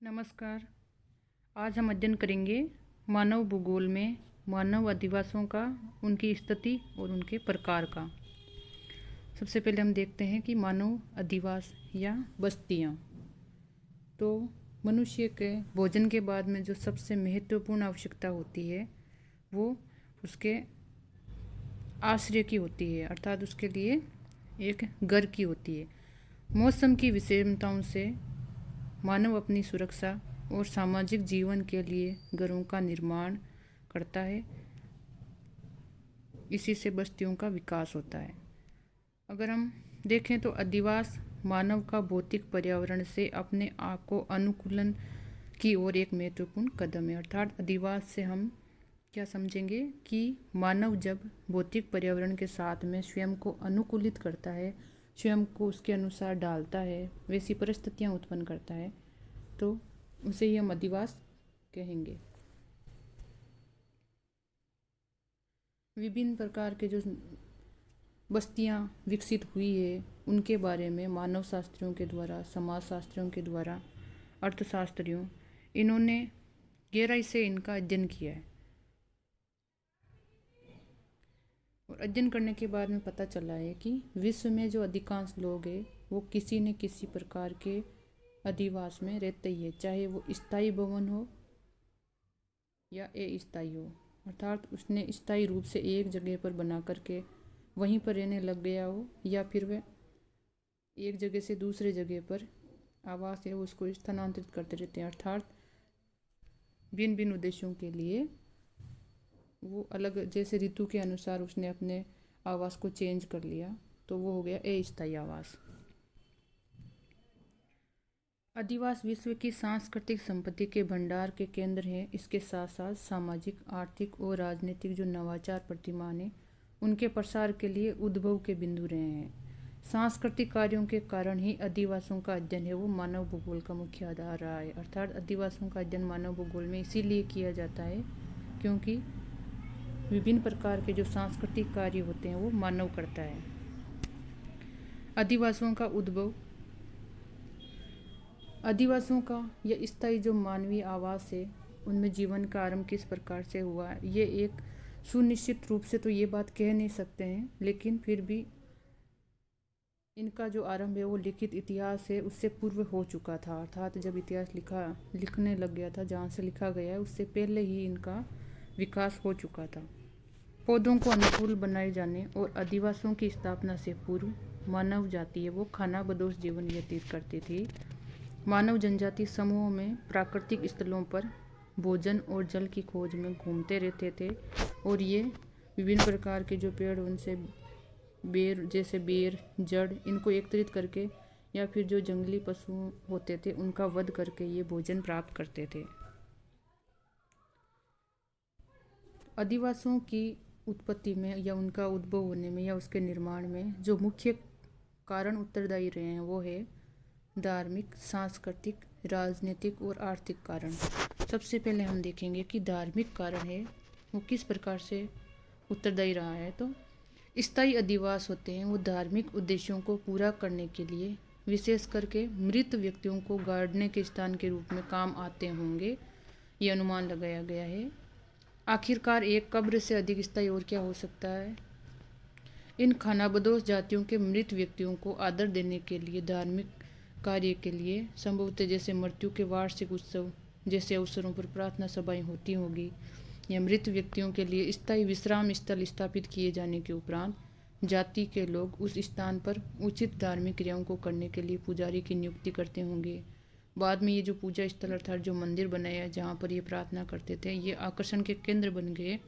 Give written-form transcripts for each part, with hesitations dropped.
नमस्कार। आज हम अध्ययन करेंगे मानव भूगोल में मानव अधिवासों का, उनकी स्थिति और उनके प्रकार का। सबसे पहले हम देखते हैं कि मानव अधिवास या बस्तियाँ। तो मनुष्य के भोजन के बाद में जो सबसे महत्वपूर्ण आवश्यकता होती है वो उसके आश्रय की होती है, अर्थात उसके लिए एक घर की होती है। मौसम की विषमताओं से मानव अपनी सुरक्षा और सामाजिक जीवन के लिए घरों का निर्माण करता है। इसी से बस्तियों का विकास होता है। अगर हम देखें तो अधिवास मानव का भौतिक पर्यावरण से अपने आप को अनुकूलन की ओर एक महत्वपूर्ण कदम है। अर्थात अधिवास से हम क्या समझेंगे कि मानव जब भौतिक पर्यावरण के साथ में स्वयं को अनुकूलित करता है, स्वयं को उसके अनुसार डालता है, वैसी परिस्थितियाँ उत्पन्न करता है, तो उसे ही हम अधिवास कहेंगे। विभिन्न प्रकार के जो बस्तियाँ विकसित हुई है उनके बारे में मानव शास्त्रियों के द्वारा, समाज शास्त्रियों के द्वारा, अर्थशास्त्रियों, इन्होंने गहराई से इनका अध्ययन किया है। और अध्ययन करने के बाद में पता चला है कि विश्व में जो अधिकांश लोग हैं वो किसी न किसी प्रकार के अधिवास में रहते ही है, चाहे वो स्थायी भवन हो या अस्थायी हो। अर्थात उसने स्थायी रूप से एक जगह पर बना करके वहीं पर रहने लग गया हो, या फिर वह एक जगह से दूसरे जगह पर आवास है उसको स्थानांतरित करते रहते हैं। अर्थात भिन्न भिन्न उद्देश्यों के लिए वो अलग, जैसे ऋतु के अनुसार उसने अपने आवास को चेंज कर लिया, तो वो हो गया अस्थायी आवास। अधिवास विश्व की सांस्कृतिक संपत्ति के भंडार के केंद्र हैं। इसके साथ साथ सामाजिक, आर्थिक और राजनीतिक जो नवाचार प्रतिमान हैं उनके प्रसार के लिए उद्भव के बिंदु रहे हैं। सांस्कृतिक कार्यों के कारण ही अधिवासों का अध्ययन है वो मानव भूगोल का मुख्य आधार रहा है। अर्थात अधिवासों का अध्ययन मानव भूगोल में इसीलिए किया जाता है क्योंकि विभिन्न प्रकार के जो सांस्कृतिक कार्य होते हैं वो मानव करता है। अधिवासों का उद्भव, अधिवासों का या स्थायी जो मानवीय आवास है उनमें जीवन का आरंभ किस प्रकार से हुआ है, ये एक सुनिश्चित रूप से तो ये बात कह नहीं सकते हैं, लेकिन फिर भी इनका जो आरंभ है वो लिखित इतिहास है उससे पूर्व हो चुका था। अर्थात जब इतिहास लिखने लग गया था, जहाँ से लिखा गया है उससे पहले ही इनका विकास हो चुका था। पौधों को अनुकूल बनाए जाने और अधिवासों की स्थापना से पूर्व मानव जाति है वो खानाबदोश जीवन व्यतीत करती थी। मानव जनजाति समूहों में प्राकृतिक स्थलों पर भोजन और जल की खोज में घूमते रहते थे, और ये विभिन्न प्रकार के जो पेड़, उनसे बेर, जैसे बेर, जड़, इनको एकत्रित करके या फिर जो जंगली पशु होते थे उनका वध करके ये भोजन प्राप्त करते थे। अधिवासों की उत्पत्ति में या उनका उद्भव होने में या उसके निर्माण में जो मुख्य कारण उत्तरदायी रहे हैं वो है धार्मिक, सांस्कृतिक, राजनीतिक और आर्थिक कारण। सबसे पहले हम देखेंगे कि धार्मिक कारण है वो किस प्रकार से उत्तरदायी रहा है। तो स्थायी अधिवास होते हैं वो धार्मिक उद्देश्यों को पूरा करने के लिए, विशेष करके मृत व्यक्तियों को गाड़ने के स्थान के रूप में काम आते होंगे, ये अनुमान लगाया गया है। आखिरकार एक कब्र से अधिक स्थायी और क्या हो सकता है। इन खानाबदोश जातियों के मृत व्यक्तियों को आदर देने के लिए, धार्मिक कार्य के लिए, संभवतः जैसे मृत्यु के वार्षिक उत्सव जैसे अवसरों पर प्रार्थना सभाएं होती होंगी, या मृत व्यक्तियों के लिए स्थायी विश्राम स्थल स्थापित किए जाने के उपरांत जाति के लोग उस स्थान पर उचित धार्मिक क्रियाओं को करने के लिए पुजारी की नियुक्ति करते होंगे। बाद में ये जो पूजा स्थल अर्थात जो मंदिर बनाया जहाँ पर ये प्रार्थना करते थे, ये आकर्षण के केंद्र बन गए,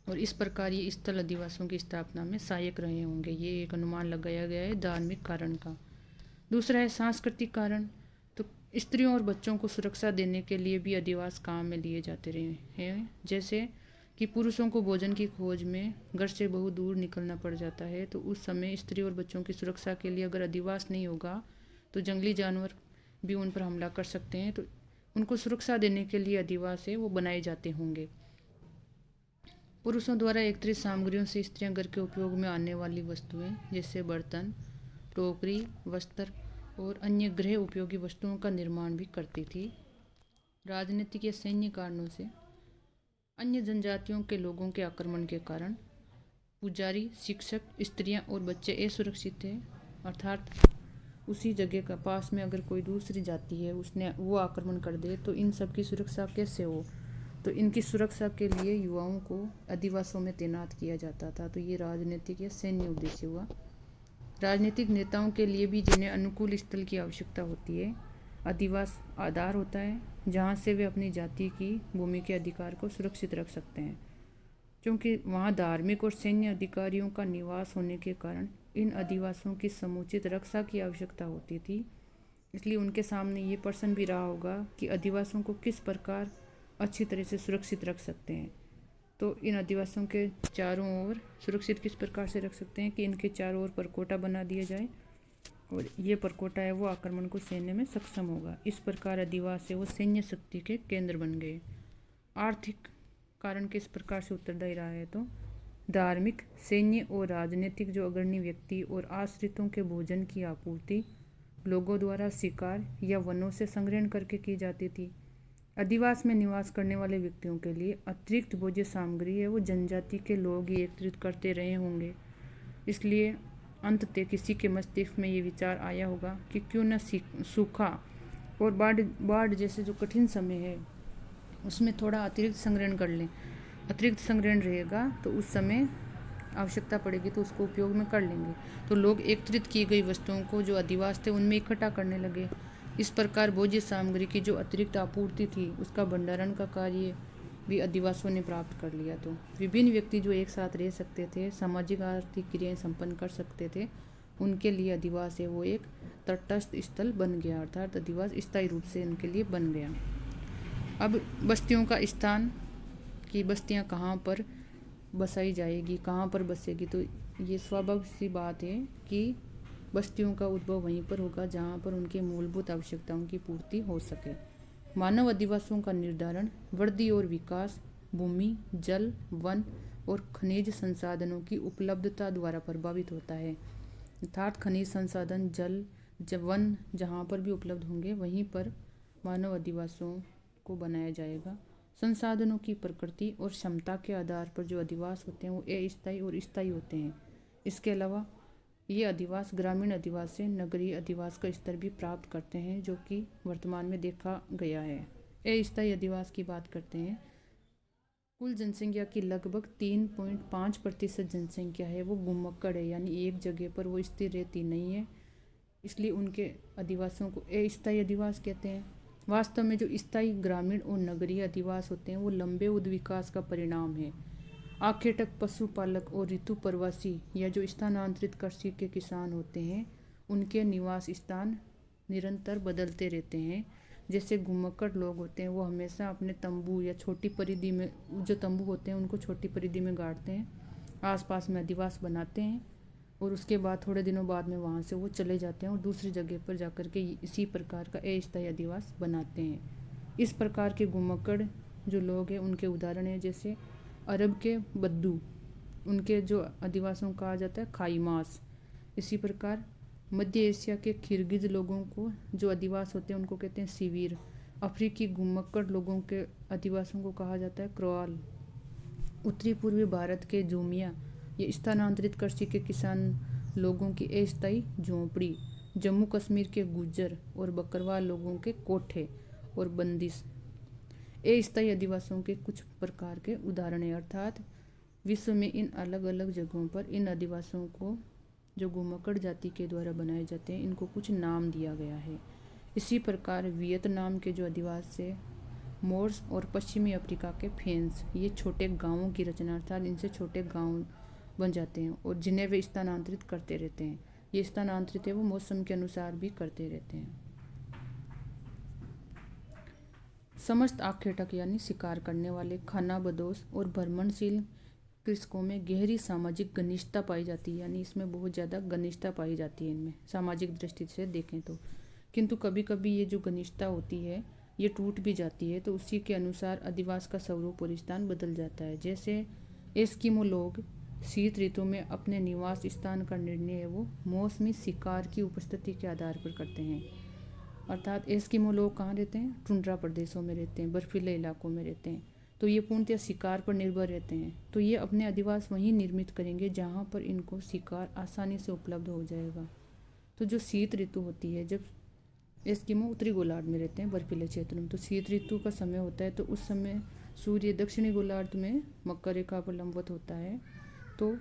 और इस प्रकार ये स्थल अधिवासों की स्थापना में सहायक रहे होंगे। ये एक अनुमान लगाया गया है धार्मिक कारण का। दूसरा है सांस्कृतिक कारण। तो स्त्रियों और बच्चों को सुरक्षा देने के लिए भी अधिवास काम में लिए जाते रहे हैं। जैसे कि पुरुषों को भोजन की खोज में घर से बहुत दूर निकलना पड़ जाता है, तो उस समय स्त्री और बच्चों की सुरक्षा के लिए अगर अधिवास नहीं होगा तो जंगली जानवर भी उन पर हमला कर सकते हैं, तो उनको सुरक्षा देने के लिए अधिवास है वो बनाए जाते होंगे। पुरुषों द्वारा एकत्रित सामग्रियों से स्त्रियां घर के उपयोग में आने वाली वस्तुएं जैसे बर्तन, टोकरी, वस्त्र और अन्य गृह उपयोगी वस्तुओं का निर्माण भी करती थी। राजनीतिक या सैन्य कारणों से अन्य जनजातियों के लोगों के आक्रमण के कारण पुजारी, शिक्षक, स्त्रियां और बच्चे असुरक्षित हैं। अर्थात उसी जगह का पास में अगर कोई दूसरी जाति है उसने वो आक्रमण कर दे तो इन सब की सुरक्षा कैसे हो। तो इनकी सुरक्षा के लिए युवाओं को आदिवासियों में तैनात किया जाता था। तो ये राजनीतिक या सैन्य उद्देश्य हुआ। राजनीतिक नेताओं के लिए भी जिन्हें अनुकूल स्थल की आवश्यकता होती है, अधिवास आधार होता है जहाँ से वे अपनी जाति की भूमि के अधिकार को सुरक्षित रख सकते हैं। क्योंकि वहाँ धार्मिक और सैन्य अधिकारियों का निवास होने के कारण इन अधिवासियों की समुचित रक्षा की आवश्यकता होती थी। इसलिए उनके सामने ये प्रश्न भी रहा होगा कि अधिवासियों को किस प्रकार अच्छी तरह से सुरक्षित रख सकते हैं। तो इन अधिवासियों के चारों ओर सुरक्षित किस प्रकार से रख सकते हैं कि इनके चारों ओर परकोटा बना दिया जाए और ये परकोटा है वो आक्रमण को सहने में सक्षम होगा। इस प्रकार अधिवास है वो सैन्य शक्ति के केंद्र बन गए। आर्थिक कारण किस प्रकार से उत्तरदायी रहा है, तो धार्मिक, सैन्य और राजनीतिक जो अग्रणी व्यक्ति और आश्रितों के भोजन की आपूर्ति लोगों द्वारा शिकार या वनों से संग्रहण करके की जाती थी। अधिवास में निवास करने वाले व्यक्तियों के लिए अतिरिक्त भोज्य सामग्री है वो जनजाति के लोग ही एकत्रित करते रहे होंगे। इसलिए अंततः किसी के मस्तिष्क में ये विचार आया होगा कि क्यों न सूखा और बाढ़ जैसे जो कठिन समय है उसमें थोड़ा अतिरिक्त संग्रहण कर लें। अतिरिक्त संग्रहण रहेगा तो उस समय आवश्यकता पड़ेगी तो उसको उपयोग में कर लेंगे। तो लोग एकत्रित की गई वस्तुओं को जो अधिवास थे उनमें इकट्ठा करने लगे। इस प्रकार भोज्य सामग्री की जो अतिरिक्त आपूर्ति थी उसका भंडारण का कार्य भी अधिवासियों ने प्राप्त कर लिया। तो विभिन्न व्यक्ति जो एक साथ रह सकते थे, सामाजिक आर्थिक क्रियाएं संपन्न कर सकते थे, उनके लिए अधिवास है वो एक तटस्थ स्थल बन गया। अर्थात अधिवास स्थायी रूप से उनके लिए बन गया। अब बस्तियों का स्थान कि बस्तियां कहाँ पर बसाई जाएगी, कहाँ पर बसेगी, तो ये स्वाभाविक सी बात है कि बस्तियों का उद्भव वहीं पर होगा जहाँ पर उनके मूलभूत आवश्यकताओं की पूर्ति हो सके। मानव अधिवासों का निर्धारण वृद्धि और विकास, भूमि, जल, वन और खनिज संसाधनों की उपलब्धता द्वारा प्रभावित होता है। अर्थात खनिज संसाधन, जल, वन जहाँ पर भी उपलब्ध होंगे वहीं पर मानव अधिवासों को बनाया जाएगा। संसाधनों की प्रकृति और क्षमता के आधार पर जो अधिवास होते हैं वो अस्थायी और स्थायी होते हैं। इसके अलावा ये अधिवास ग्रामीण अधिवास से नगरीय अधिवास का स्तर भी प्राप्त करते हैं, जो कि वर्तमान में देखा गया है। अस्थायी अधिवास की बात करते हैं। कुल जनसंख्या की लगभग 3.5% जनसंख्या है वो घुमक्कड़ है, यानी एक जगह पर वो स्थिर रहती नहीं है। इसलिए उनके अधिवासों को अस्थायी अधिवास कहते हैं। वास्तव में जो स्थायी ग्रामीण और नगरीय अधिवास होते हैं वो लंबे उद्विकास का परिणाम है। आखेटक पशुपालक और ऋतु प्रवासी या जो स्थानांतरित कृषि के किसान होते हैं उनके निवास स्थान निरंतर बदलते रहते हैं। जैसे घुमक्कड़ लोग होते हैं वो हमेशा अपने तंबू या छोटी परिधि में, जो तंबू होते हैं उनको छोटी परिधि में गाड़ते हैं, आसपास में अधिवास बनाते हैं और उसके बाद थोड़े दिनों बाद में वहाँ से वो चले जाते हैं और दूसरी जगह पर जाकर के इसी प्रकार का अस्थायी अधिवास बनाते हैं। इस प्रकार के घुमक्कड़ जो लोग हैं उनके उदाहरण हैं जैसे अरब के बद्दू, उनके जो अधिवासों को कहा जाता है खाईमास। इसी प्रकार मध्य एशिया के किर्गिज लोगों को जो अधिवास होते हैं उनको कहते हैं सिविर। अफ्रीकी घुमक्कड़ लोगों के अधिवासों को कहा जाता है क्रोआल। उत्तरी पूर्वी भारत के जूमिया ये स्थानांतरित कृषि के किसान लोगों की अस्थायी झोंपड़ी। जम्मू कश्मीर के गुज्जर और बकरवाल लोगों के कोठे और बंदिश अस्थायी अधिवासों के कुछ प्रकार के उदाहरण हैं। अर्थात विश्व में इन अलग अलग जगहों पर इन अधिवासों को जो घुमक्कड़ जाति के द्वारा बनाए जाते हैं इनको कुछ नाम दिया गया है। इसी प्रकार वियतनाम के जो अधिवास है मोर्स और पश्चिमी अफ्रीका के फेंस, ये छोटे गांवों की रचना, अर्थात इनसे छोटे गांव बन जाते हैं और जिन्हें वे स्थानांतरित करते रहते हैं। ये स्थानांतरित है वो मौसम के अनुसार भी करते रहते हैं। समस्त आखेटक यानी शिकार करने वाले खानाबदोश और भ्रमणशील कृषकों में गहरी सामाजिक घनिष्ठता पाई जाती है, यानी इसमें बहुत ज़्यादा घनिष्ठता पाई जाती है इनमें सामाजिक दृष्टि से देखें तो। किंतु कभी कभी ये जो घनिष्ठता होती है ये टूट भी जाती है, तो उसी के अनुसार अधिवास का स्वरूप और स्थान बदल जाता है। जैसे एस्किमो लोग शीत ऋतु में अपने निवास स्थान का निर्णय वो मौसमी शिकार की उपस्थिति के आधार पर करते हैं। अर्थात एस्किमो लोग कहाँ रहते हैं? टुंड्रा प्रदेशों में रहते हैं, बर्फीले इलाकों में रहते हैं। तो ये पूर्णतः शिकार पर निर्भर रहते हैं। तो ये अपने अधिवास वहीं निर्मित करेंगे जहाँ पर इनको शिकार आसानी से उपलब्ध हो जाएगा। तो जो शीत ऋतु होती है, जब एस्किमो उत्तरी गोलार्ध में रहते हैं, बर्फीले क्षेत्र में, तो शीत ऋतु का समय होता है। तो उस समय सूर्य दक्षिणी गोलार्ध में मकर रेखा पर लंबवत होता है। तो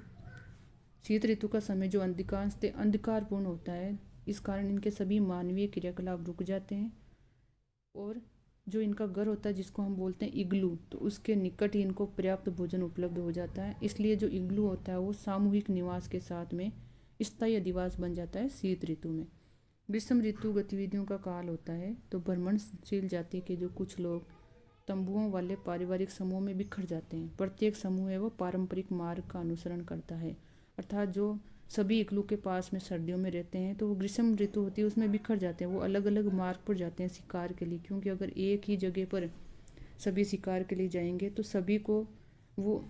शीत ऋतु का समय जो अधिकांशतः अंधकारपूर्ण होता है, इस कारण इनके सभी मानवीय क्रियाकलाप रुक जाते हैं। और जो इनका घर होता है, जिसको हम बोलते हैं इग्लू, तो उसके निकट ही इनको पर्याप्त भोजन उपलब्ध हो जाता है। इसलिए जो इग्लू होता है वो सामूहिक निवास के साथ में स्थायी अधिवास बन जाता है शीत ऋतु में। ग्रीष्म ऋतु गतिविधियों का काल होता है। तो भ्रमणशील जाति के जो कुछ लोग तंबुओं वाले पारिवारिक समूह में बिखर जाते हैं। प्रत्येक समूह है वो पारंपरिक मार्ग का अनुसरण करता है। अर्थात जो सभी इग्लू के पास में सर्दियों में रहते हैं, तो वो ग्रीष्म ऋतु होती है उसमें बिखर जाते हैं। वो अलग अलग मार्ग पर जाते हैं शिकार के लिए, क्योंकि अगर एक ही जगह पर सभी शिकार के लिए जाएंगे तो सभी को वो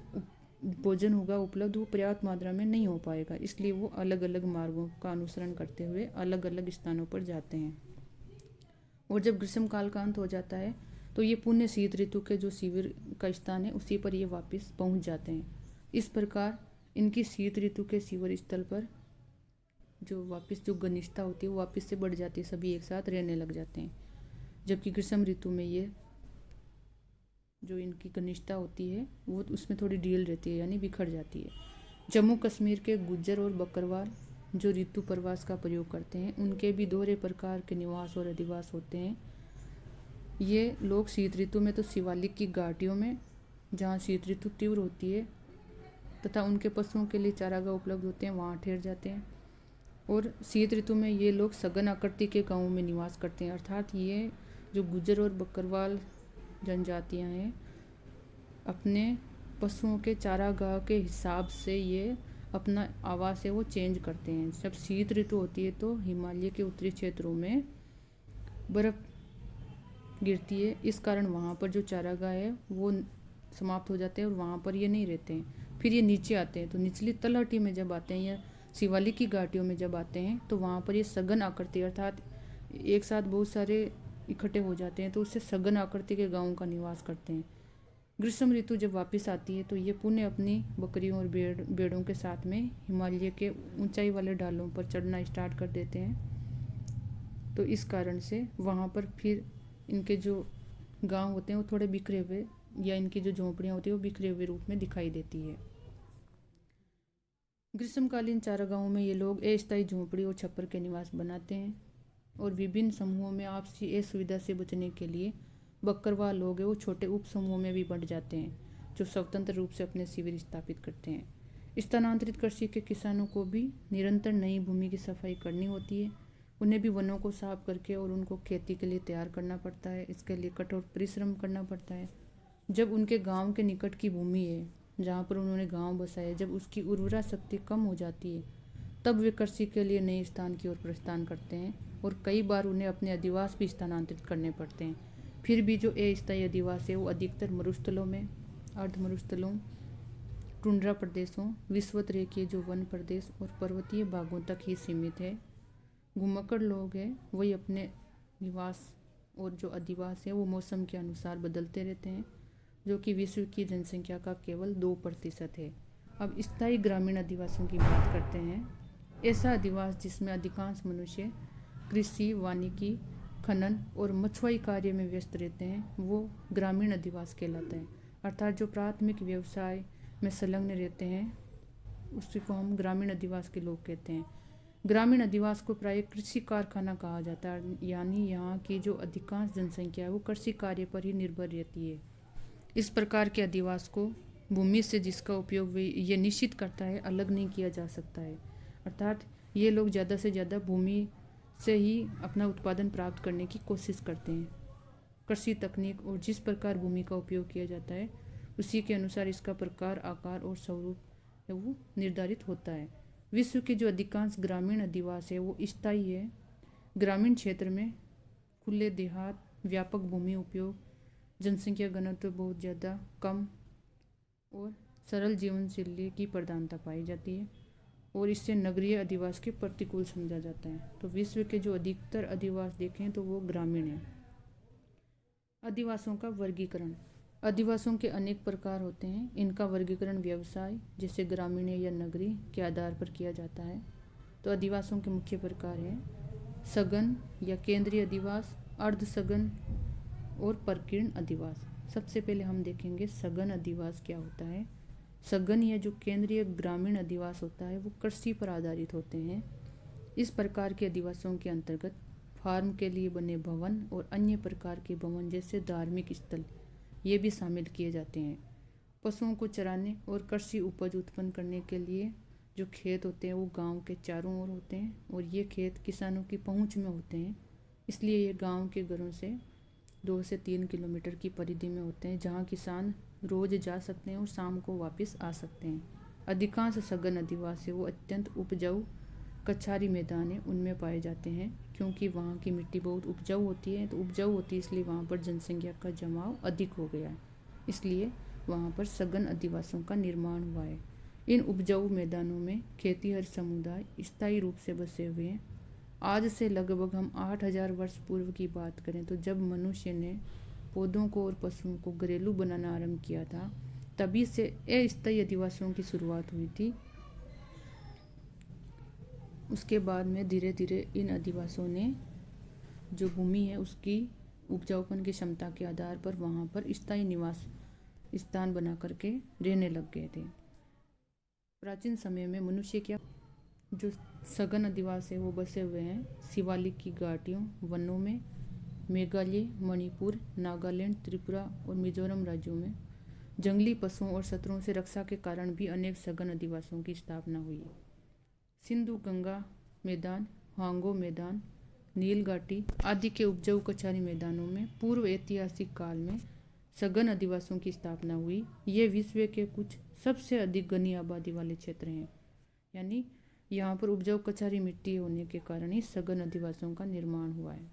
भोजन होगा उपलब्ध, वो पर्याप्त मात्रा में नहीं हो पाएगा। इसलिए वो अलग अलग मार्गों का अनुसरण करते हुए अलग अलग स्थानों पर जाते हैं। और जब ग्रीष्म काल का अंत हो जाता है तो ये पुण्य शीत ऋतु के जो शिविर का स्थान है उसी पर ये वापस पहुंच जाते हैं। इस प्रकार इनकी शीत ऋतु के शिविर स्थल पर जो वापस जो घनिष्ठता होती है वो वापस से बढ़ जाती है, सभी एक साथ रहने लग जाते हैं। जबकि ग्रीष्म ऋतु में ये जो इनकी घनिष्ठता होती है वो उसमें थोड़ी ढील रहती है, यानी बिखर जाती है। जम्मू कश्मीर के गुज्जर और बकरवाल जो ऋतु प्रवास का प्रयोग करते हैं, उनके भी दोहरे प्रकार के निवास और अधिवास होते हैं। ये लोग शीत ऋतु में तो शिवालिक की घाटियों में, जहाँ शीत ऋतु तीव्र होती है तथा उनके पशुओं के लिए चारागाह उपलब्ध होते हैं, वहाँ ठहर जाते हैं। और शीत ऋतु में ये लोग सघन आकृति के गांवों में निवास करते हैं। अर्थात ये जो गुज्जर और बकरवाल जनजातियां हैं, अपने पशुओं के चारागाह के हिसाब से ये अपना आवास है वो चेंज करते हैं। जब शीत ऋतु होती है तो हिमालय के उत्तरी क्षेत्रों में बर्फ़ गिरती है, इस कारण वहाँ पर जो चारागाह है वो समाप्त हो जाते हैं और वहाँ पर ये नहीं रहते हैं। फिर ये नीचे आते हैं, तो निचली तलहटी में जब आते हैं या शिवालिक की घाटियों में जब आते हैं तो वहाँ पर ये सघन आकृति, अर्थात एक साथ बहुत सारे इकट्ठे हो जाते हैं, तो उससे सघन आकृति के गाँवों का निवास करते हैं। ग्रीष्म ऋतु जब वापस आती है तो ये पुनः अपनी बकरियों और भेड़ों के साथ में हिमालय के ऊंचाई वाले ढालों पर चढ़ना स्टार्ट कर देते हैं। तो इस कारण से वहाँ पर फिर इनके जो गांव होते हैं वो थोड़े बिखरे हुए, या इनकी जो झोंपड़ियाँ होती है वो बिखरे हुए रूप में दिखाई देती है। ग्रीष्मकालीन चारागाहों में ये लोग अस्थायी झोंपड़ी और छप्पर के निवास बनाते हैं। और विभिन्न समूहों में आपसी असुविधा से बचने के लिए बकरवाल लोग हैं वो छोटे उप समूहों में भी बंट जाते हैं, जो स्वतंत्र रूप से अपने शिविर स्थापित करते हैं। स्थानांतरित कृषि के किसानों को भी निरंतर नई भूमि की सफाई करनी होती है। उन्हें भी वनों को साफ करके और उनको खेती के लिए तैयार करना पड़ता है। इसके लिए कठोर परिश्रम करना पड़ता है। जब उनके गांव के निकट की भूमि है जहाँ पर उन्होंने गांव बसाया, जब उसकी उर्वरा शक्ति कम हो जाती है तब वे कृषि के लिए नए स्थान की ओर प्रस्थान करते हैं। और कई बार उन्हें अपने अधिवास भी स्थानांतरित करने पड़ते हैं। फिर भी जो अस्थायी अधिवास है वो अधिकतर मरुस्थलों में, अर्ध मरुस्थलों, टुंड्रा प्रदेशों, विषुवत रेखीय जो वन प्रदेश और पर्वतीय भागों तक ही सीमित है। घुमक्कड़ लोग हैं वही अपने निवास और जो अधिवास है वो मौसम के अनुसार बदलते रहते हैं, जो कि विश्व की जनसंख्या का केवल 2% है। अब स्थायी ग्रामीण अधिवासियों की बात करते हैं। ऐसा अधिवास जिसमें अधिकांश मनुष्य कृषि, वानिकी, खनन और मछुआई कार्य में व्यस्त रहते हैं, वो ग्रामीण अधिवास कहलाता है। अर्थात जो प्राथमिक व्यवसाय में संलग्न रहते हैं उसी को हम ग्रामीण अधिवास के लोग कहते हैं। ग्रामीण अधिवास को प्राय कृषि कारखाना कहा जाता है, यानी यहाँ की जो अधिकांश जनसंख्या है वो कृषि कार्य पर ही निर्भर रहती है। इस प्रकार के अधिवास को भूमि से जिसका उपयोग ये निश्चित करता है अलग नहीं किया जा सकता है। अर्थात ये लोग ज़्यादा से ज़्यादा भूमि से ही अपना उत्पादन प्राप्त करने की कोशिश करते हैं। कृषि तकनीक और जिस प्रकार भूमि का उपयोग किया जाता है उसी के अनुसार इसका प्रकार, आकार और स्वरूप है वो निर्धारित होता है। विश्व के जो अधिकांश ग्रामीण अधिवास है वो स्थायी है। ग्रामीण क्षेत्र में खुले देहात, व्यापक भूमि उपयोग, जनसंख्या घनत्व बहुत ज़्यादा कम और सरल जीवन शैली की प्रधानता पाई जाती है। और इससे नगरीय अधिवास के प्रतिकूल समझा जाता है। तो विश्व के जो अधिकतर अधिवास देखें तो वो ग्रामीण हैं। अधिवासों का वर्गीकरण। अधिवासों के अनेक प्रकार होते हैं। इनका वर्गीकरण व्यवसाय जैसे ग्रामीण या नगरीय के आधार पर किया जाता है। तो अधिवासों के मुख्य प्रकार हैं सघन या केंद्रीय अधिवास, अर्ध सघन और प्रकीर्ण अधिवास। सबसे पहले हम देखेंगे सघन अधिवास क्या होता है। सघन या जो केंद्रीय ग्रामीण अधिवास होता है वो कृषि पर आधारित होते हैं। इस प्रकार के अधिवासों के अंतर्गत फार्म के लिए बने भवन और अन्य प्रकार के भवन जैसे धार्मिक स्थल ये भी शामिल किए जाते हैं। पशुओं को चराने और कृषि उपज उत्पन्न करने के लिए जो खेत होते हैं वो गांव के चारों ओर होते हैं और ये खेत किसानों की पहुंच में होते हैं। इसलिए ये गांव के घरों से 2 से 3 किलोमीटर की परिधि में होते हैं, जहां किसान रोज जा सकते हैं और शाम को वापस आ सकते हैं। अधिकांश सघन अधिवासी वो अत्यंत उपजाऊ कछारी मैदान है उनमें पाए जाते हैं, क्योंकि वहाँ की मिट्टी बहुत उपजाऊ होती है। तो उपजाऊ होती है इसलिए वहाँ पर जनसंख्या का जमाव अधिक हो गया है, इसलिए वहाँ पर सघन अधिवासों का निर्माण हुआ है। इन उपजाऊ मैदानों में खेतीहर समुदाय स्थायी रूप से बसे हुए हैं। आज से लगभग हम 8000 वर्ष पूर्व की बात करें तो जब मनुष्य ने पौधों को और पशुओं को घरेलू बनाना आरंभ किया था, तभी से अस्थायी अधिवासों की शुरुआत हुई थी। उसके बाद में धीरे धीरे इन अधिवासों ने जो भूमि है उसकी उपजाऊपन की क्षमता के आधार पर वहाँ पर स्थायी निवास स्थान बना करके रहने लग गए थे। प्राचीन समय में मनुष्य क्या जो सघन अधिवास है वो बसे हुए हैं शिवालिक की घाटियों, वनों में, मेघालय, मणिपुर, नागालैंड, त्रिपुरा और मिजोरम राज्यों में। जंगली पशुओं और शत्रुओं से रक्षा के कारण भी अनेक सघन अधिवासों की स्थापना हुई। सिंधु गंगा मैदान, हांगो मैदान, नील घाटी आदि के उपजाऊ कछारी मैदानों में पूर्व ऐतिहासिक काल में सघन अधिवासों की स्थापना हुई। ये विश्व के कुछ सबसे अधिक घनी आबादी वाले क्षेत्र हैं, यानी यहाँ पर उपजाऊ कछारी मिट्टी होने के कारण ही सघन अधिवासों का निर्माण हुआ है।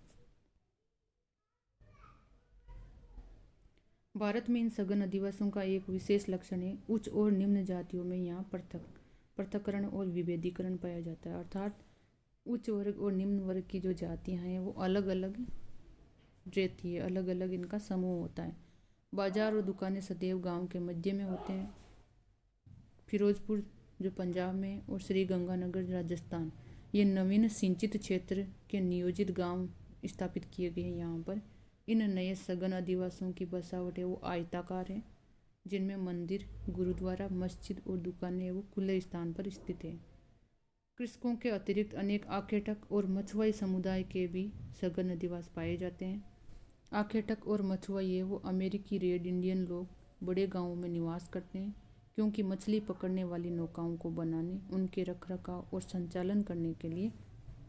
भारत में इन सघन अधिवासों का एक विशेष लक्षण है उच्च और निम्न जातियों में यहाँ पृथक्करण और विभेदीकरण पाया जाता है। अर्थात उच्च वर्ग और निम्न वर्ग की जो जातियाँ हैं वो अलग अलग रहती है, अलग अलग इनका समूह होता है। बाजार और दुकानें सदैव गांव के मध्य में होते हैं। फिरोजपुर जो पंजाब में और श्री गंगानगर राजस्थान ये नवीन सिंचित क्षेत्र के नियोजित गांव स्थापित किए गए हैं। यहाँ पर इन नए सघन अधिवासों की बसावट है वो आयताकार है, जिनमें मंदिर, गुरुद्वारा, मस्जिद और दुकानें वो खुले स्थान पर स्थित है। कृषकों के अतिरिक्त अनेक आखेटक और मछुआई समुदाय के भी सघन अधिवास पाए जाते हैं। आखेटक और मछुआई है वो अमेरिकी रेड इंडियन लोग बड़े गांवों में निवास करते हैं, क्योंकि मछली पकड़ने वाली नौकाओं को बनाने, उनके रखरखाव और संचालन करने के लिए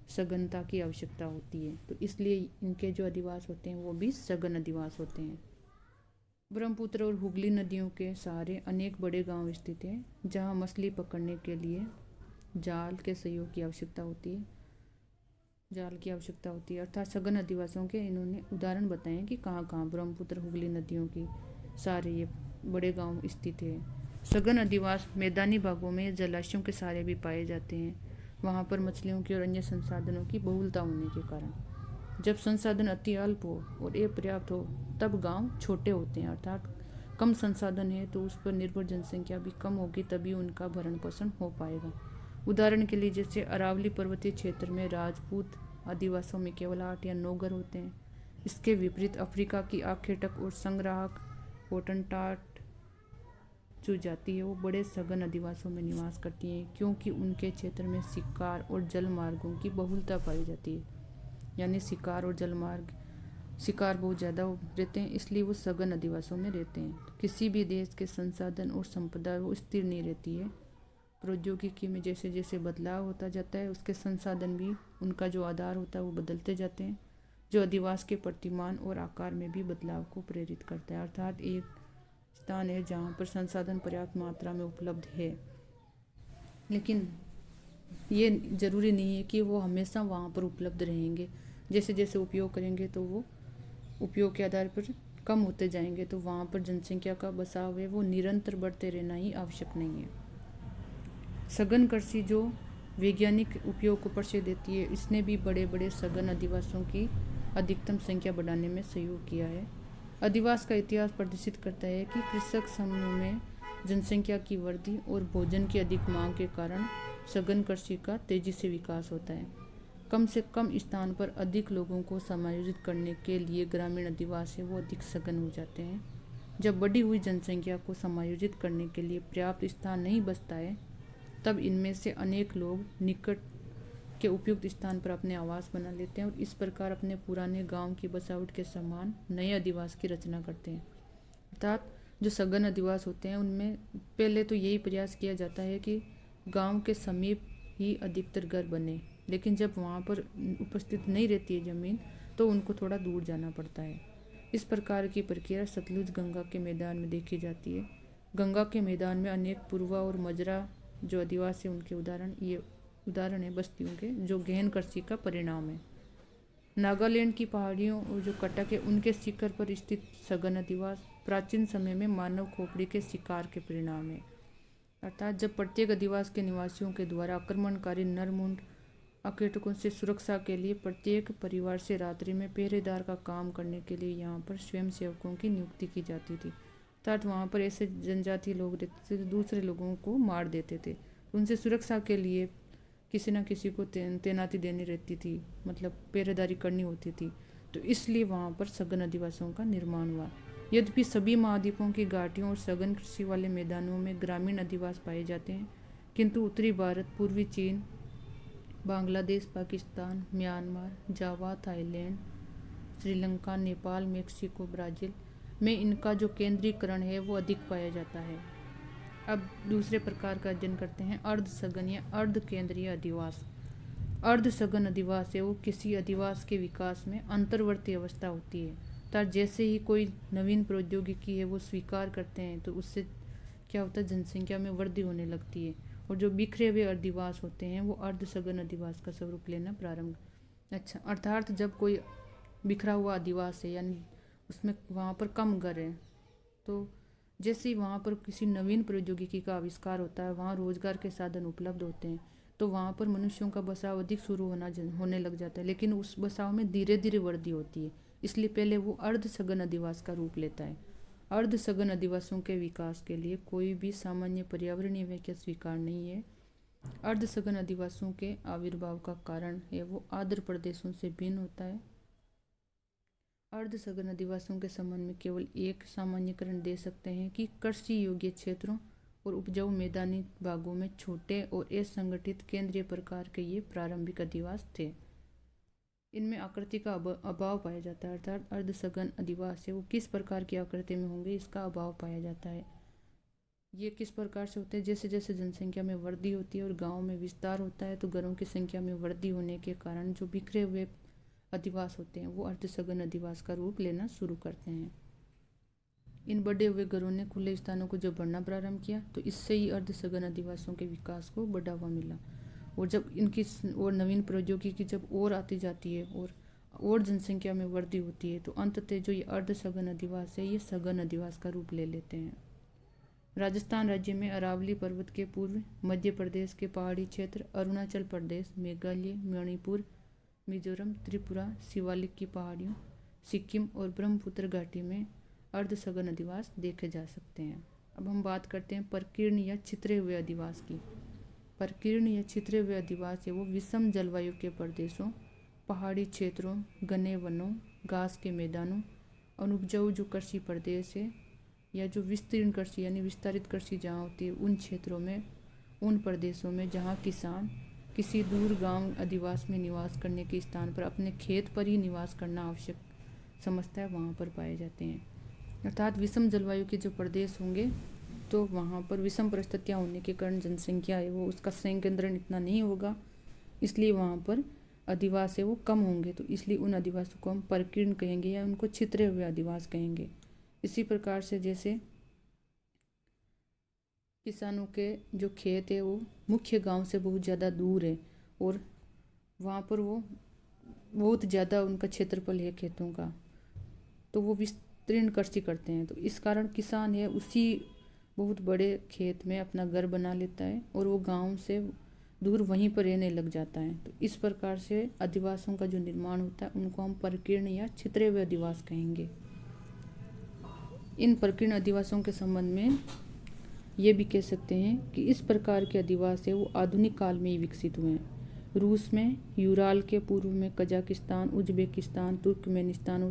सघनता की आवश्यकता होती है। तो इसलिए इनके जो अधिवास होते हैं वो भी सघन अधिवास होते हैं। ब्रह्मपुत्र और हुगली नदियों के सहारे अनेक बड़े गांव स्थित हैं, जहां मछली पकड़ने के लिए जाल के सहयोग की आवश्यकता होती है, अर्थात सघन अधिवासों के इन्होंने उदाहरण बताए हैं कि कहाँ कहाँ ब्रह्मपुत्र हुगली नदियों की सारे ये बड़े गांव स्थित है। सघन अधिवास मैदानी भागों में जलाशयों के सहारे भी पाए जाते हैं। वहाँ पर मछलियों की और अन्य संसाधनों की बहुलता होने के कारण जब संसाधन अति अल्प हो और अपर्याप्त हो तब गांव छोटे होते हैं, अर्थात कम संसाधन है तो उस पर निर्भर जनसंख्या भी कम होगी, तभी उनका भरण पोषण हो पाएगा। उदाहरण के लिए जैसे अरावली पर्वतीय क्षेत्र में राजपूत आदिवासियों में केवल 8 या 9 घर होते हैं। इसके विपरीत अफ्रीका की आखेटक और संग्राहक होटनटाट जो जाति है वो बड़े सघन अधिवासों में निवास करती हैं, क्योंकि उनके क्षेत्र में शिकार और जल मार्गों की बहुलता पाई जाती है, यानी शिकार बहुत ज़्यादा रहते हैं, इसलिए वो सघन अधिवासों में रहते हैं। किसी भी देश के संसाधन और संपदा वो स्थिर नहीं रहती है। प्रौद्योगिकी में जैसे जैसे बदलाव होता जाता है उसके संसाधन भी, उनका जो आधार होता है वो बदलते जाते हैं, जो अधिवास के प्रतिमान और आकार में भी बदलाव को प्रेरित करता है। अर्थात एक स्थान है जहाँ पर संसाधन पर्याप्त मात्रा में उपलब्ध है, लेकिन ये जरूरी नहीं है कि वो हमेशा वहाँ पर उपलब्ध रहेंगे। जैसे जैसे उपयोग करेंगे तो वो उपयोग के आधार पर कम होते जाएंगे, तो वहाँ पर जनसंख्या का बसाव है वो निरंतर बढ़ते रहना ही आवश्यक नहीं है। सघन कृषि जो वैज्ञानिक उपयोग को परिचय देती है, इसने भी बड़े बड़े सघन अधिवासों की अधिकतम संख्या बढ़ाने में सहयोग किया है। अधिवास का इतिहास प्रदर्शित करता है कि कृषक समूह में जनसंख्या की वृद्धि और भोजन की अधिक मांग के कारण सघन कृषि का तेजी से विकास होता है। कम से कम स्थान पर अधिक लोगों को समायोजित करने के लिए ग्रामीण अधिवास है वो अधिक सघन हो जाते हैं। जब बढ़ी हुई जनसंख्या को समायोजित करने के लिए पर्याप्त स्थान नहीं बचता है, तब इनमें से अनेक लोग निकट के उपयुक्त स्थान पर अपने आवास बना लेते हैं और इस प्रकार अपने पुराने गांव की बसावट के समान नए अधिवास की रचना करते हैं। अर्थात जो सघन अधिवास होते हैं उनमें पहले तो यही प्रयास किया जाता है कि गांव के समीप ही अधिकतर घर बने, लेकिन जब वहाँ पर उपस्थित नहीं रहती है ज़मीन तो उनको थोड़ा दूर जाना पड़ता है। इस प्रकार की प्रक्रिया सतलुज गंगा के मैदान में देखी जाती है। गंगा के मैदान में अनेक पूर्वा और मजरा जो अधिवास है उनके उदाहरण है बस्तियों के, जो गहन कृषि का परिणाम है। नागालैंड की पहाड़ियों और जो कटक है उनके शिखर पर स्थित सघन अधिवास प्राचीन समय में मानव खोपड़ी के शिकार के परिणाम है। अर्थात जब प्रत्येक अधिवास के निवासियों के द्वारा आक्रमणकारी नरमुंड अकेटकों से सुरक्षा के लिए प्रत्येक परिवार से रात्रि में पहरेदार का काम करने के लिए यहाँ पर स्वयंसेवकों की नियुक्ति की जाती थी। अर्थात वहाँ पर ऐसे जनजाति लोग रहते थे जो दूसरे लोगों को मार देते थे, उनसे सुरक्षा के लिए किसी न किसी को तैनाती देनी रहती थी, मतलब पहरेदारी करनी होती थी। तो इसलिए वहाँ पर सघन अधिवासों का निर्माण हुआ। यद्यपि सभी महाद्वीपों की घाटियों और सघन कृषि वाले मैदानों में ग्रामीण अधिवास पाए जाते हैं, किंतु उत्तरी भारत, पूर्वी चीन, Bangladesh, Pakistan, Myanmar, Java, Thailand, Sri Lanka, Nepal, Mexico, Brazil में इनका जो केंद्रीकरण है वो अधिक पाया जाता है। अब दूसरे प्रकार का अध्ययन करते हैं, अर्ध सघन या अर्ध केंद्रीय अधिवास। अर्ध सघन अधिवास है वो किसी अधिवास के विकास में अंतर्वर्ती अवस्था होती है। अर्थात जैसे ही कोई नवीन प्रौद्योगिकी है वो स्वीकार करते हैं तो उससे क्या होता है, जनसंख्या में वृद्धि होने लगती है और जो बिखरे हुए अधिवास होते हैं वो अर्ध सघन अधिवास का स्वरूप लेना प्रारंभ। अर्थात जब कोई बिखरा हुआ अधिवास है यानी उसमें वहाँ पर कम घर है, तो जैसे ही वहाँ पर किसी नवीन प्रौद्योगिकी का आविष्कार होता है, वहाँ रोजगार के साधन उपलब्ध होते हैं, तो वहाँ पर मनुष्यों का बसाव अधिक शुरू होने लग जाता है। लेकिन उस बसाव में धीरे धीरे वृद्धि होती है, इसलिए पहले वो अर्ध सघन अधिवास का रूप लेता है। अर्ध सघन अधिवासों के विकास के लिए कोई भी सामान्य पर्यावरणीय व्याख्या स्वीकार नहीं है। अर्ध सघन अधिवासों के आविर्भाव का कारण है वो आर्द्र प्रदेशों से भिन्न होता है। अर्ध सघन अधिवासों के संबंध में केवल एक सामान्यीकरण दे सकते हैं कि कृषि योग्य क्षेत्रों और उपजाऊ मैदानी भागों में छोटे और असंगठित केंद्रीय प्रकार के ये प्रारंभिक अधिवास थे। इनमें आकृति का अभाव पाया जाता है। अर्थात अर्ध सघन अधिवास है वो किस प्रकार की आकृति में होंगे इसका अभाव पाया जाता है। ये किस प्रकार से होते हैं, जैसे जैसे जनसंख्या में वृद्धि होती है और गाँव में विस्तार होता है तो घरों की संख्या में वृद्धि होने के कारण जो बिखरे हुए अधिवास होते हैं वो अर्ध सघन अधिवास का रूप लेना शुरू करते हैं। इन बढ़े हुए घरों ने खुले स्थानों को जब बढ़ना प्रारंभ किया तो इससे ही अर्ध सघन अधिवासों के विकास को बढ़ावा मिला। और जब इनकी और नवीन प्रौद्योगिकी जब और आती जाती है और जनसंख्या में वृद्धि होती है तो अंततः जो ये अर्ध सघन अधिवास है ये सघन अधिवास का रूप ले लेते हैं। राजस्थान राज्य में अरावली पर्वत के पूर्व, मध्य प्रदेश के पहाड़ी क्षेत्र, अरुणाचल प्रदेश, मेघालय, मणिपुर, मिजोरम, त्रिपुरा, शिवालिक की पहाड़ियों, सिक्किम और ब्रह्मपुत्र घाटी में अर्ध सघन अधिवास देखे जा सकते हैं। अब हम बात करते हैं प्रकीर्ण या छितरे हुए अधिवास की। प्रकीर्ण या छितरे हुए अधिवास है वो विषम जलवायु के प्रदेशों, पहाड़ी क्षेत्रों, घने वनों, घास के मैदानों, अनुपजाऊ जो कृषि प्रदेश है या जो विस्तीर्ण कृषि यानी विस्तारित कृषि जहाँ होती है उन क्षेत्रों में, उन प्रदेशों में जहाँ किसान किसी दूर गांव अधिवास में निवास करने के स्थान पर अपने खेत पर ही निवास करना आवश्यक समझता है, वहाँ पर पाए जाते हैं। अर्थात विषम जलवायु के जो प्रदेश होंगे तो वहाँ पर विषम परिस्थितियाँ होने के कारण जनसंख्या है वो उसका संकेंद्रण इतना नहीं होगा, इसलिए वहाँ पर अधिवास है वो कम होंगे, तो इसलिए उन अधिवासों को हम प्रकीर्ण कहेंगे या उनको छितरे हुए अधिवास कहेंगे। इसी प्रकार से जैसे किसानों के जो खेत है वो मुख्य गांव से बहुत ज़्यादा दूर है और वहाँ पर वो बहुत ज़्यादा उनका क्षेत्रफल है खेतों का, तो वो विस्तीर्ण कृषि करते हैं, तो इस कारण किसान है उसी बहुत बड़े खेत में अपना घर बना लेता है और वो गांव से दूर वहीं पर रहने लग जाता है। तो इस प्रकार से अधिवासों का जो निर्माण होता है उनको हम परकीर्ण या छितरे हुए अधिवास कहेंगे। इन परकीर्ण अधिवासों के संबंध में ये भी कह सकते हैं कि इस प्रकार के अधिवास है वो आधुनिक काल में ही विकसित हुए हैं। रूस में यूराल के पूर्व में कजाकिस्तान, उज्बेकिस्तान, तुर्कमेनिस्तान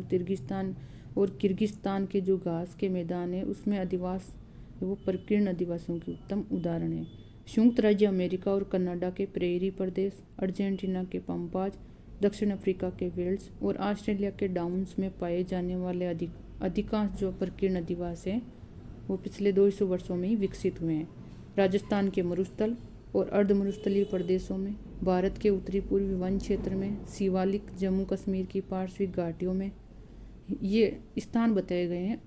और किर्गिस्तान के जो घास के मैदान है उसमें अधिवास वो परकीर्ण अधिवासों के उत्तम उदाहरण है। संयुक्त राज्य अमेरिका और कनाडा के प्रेरी प्रदेश, अर्जेंटीना के पंपाज, दक्षिण अफ्रीका के वेल्स और ऑस्ट्रेलिया के डाउन्स में पाए जाने वाले अधिकांश जो परकीर्ण अधिवास हैं वो पिछले 200 वर्षों में ही विकसित हुए हैं। राजस्थान के मरुस्थल और अर्ध मरुस्थलीय प्रदेशों में, भारत के उत्तरी पूर्वी वन क्षेत्र में, शिवालिक, जम्मू कश्मीर की पार्श्विक घाटियों में ये स्थान बताए गए हैं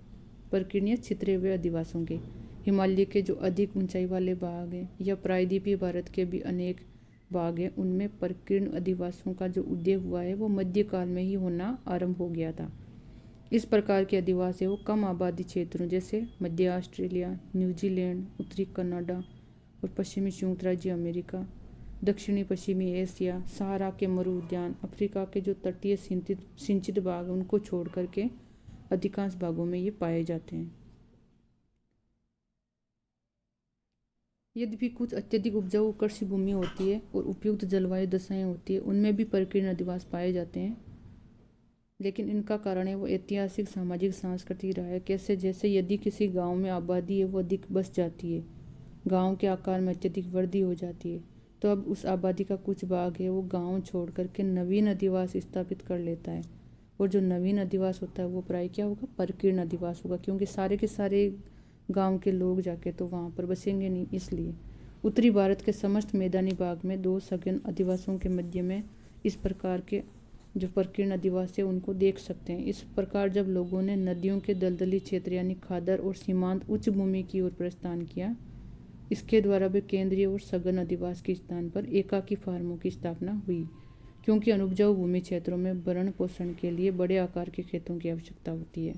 परकीर्ण छितरे हुए अधिवासों के। हिमालय के जो अधिक ऊंचाई वाले भाग हैं या प्रायद्वीपीय भारत के भी अनेक भाग हैं उनमें परकीर्ण अधिवासों का जो उदय हुआ है वो मध्यकाल में ही होना आरंभ हो गया था। इस प्रकार के अधिवास है वो कम आबादी क्षेत्रों जैसे मध्य ऑस्ट्रेलिया, न्यूजीलैंड, उत्तरी कनाडा और पश्चिमी संयुक्त राज्य अमेरिका, दक्षिणी पश्चिमी एशिया, सहारा के मरु उद्यान, अफ्रीका के जो तटीय सिंचित भाग उनको छोड़ करके अधिकांश भागों में ये पाए जाते हैं। यद्यपि कुछ अत्यधिक उपजाऊ कृषि भूमि होती है और उपयुक्त जलवायु दशाएं होती है उनमें भी परकीर्ण अधिवास पाए जाते हैं, लेकिन इनका कारण है वो ऐतिहासिक, सामाजिक, सांस्कृतिक रहा है। कैसे? जैसे यदि किसी गांव में आबादी है वो अधिक बस जाती है, गांव के आकार में अत्यधिक वृद्धि हो जाती है, तो अब उस आबादी का कुछ भाग है वो गांव छोड़ करके नवीन अधिवास स्थापित कर लेता है। और जो नवीन अधिवास होता है वो प्राय क्या होगा? परकीर्ण अधिवास होगा, क्योंकि सारे के सारे गांव के लोग जाके तो वहाँ पर बसेंगे नहीं। इसलिए उत्तरी भारत के समस्त मैदानी भाग में 2 सघन अधिवासों के मध्य में इस प्रकार के जो परकीर्ण अधिवास है उनको देख सकते हैं। इस प्रकार जब लोगों ने नदियों के दलदली क्षेत्र यानी खादर और सीमांत उच्च भूमि की ओर प्रस्थान किया, इसके द्वारा भी केंद्रीय और सघन अधिवास के स्थान पर एकाकी फार्मों की स्थापना हुई, क्योंकि अनुपजाऊ भूमि क्षेत्रों में भरण पोषण के लिए बड़े आकार के खेतों की आवश्यकता होती है।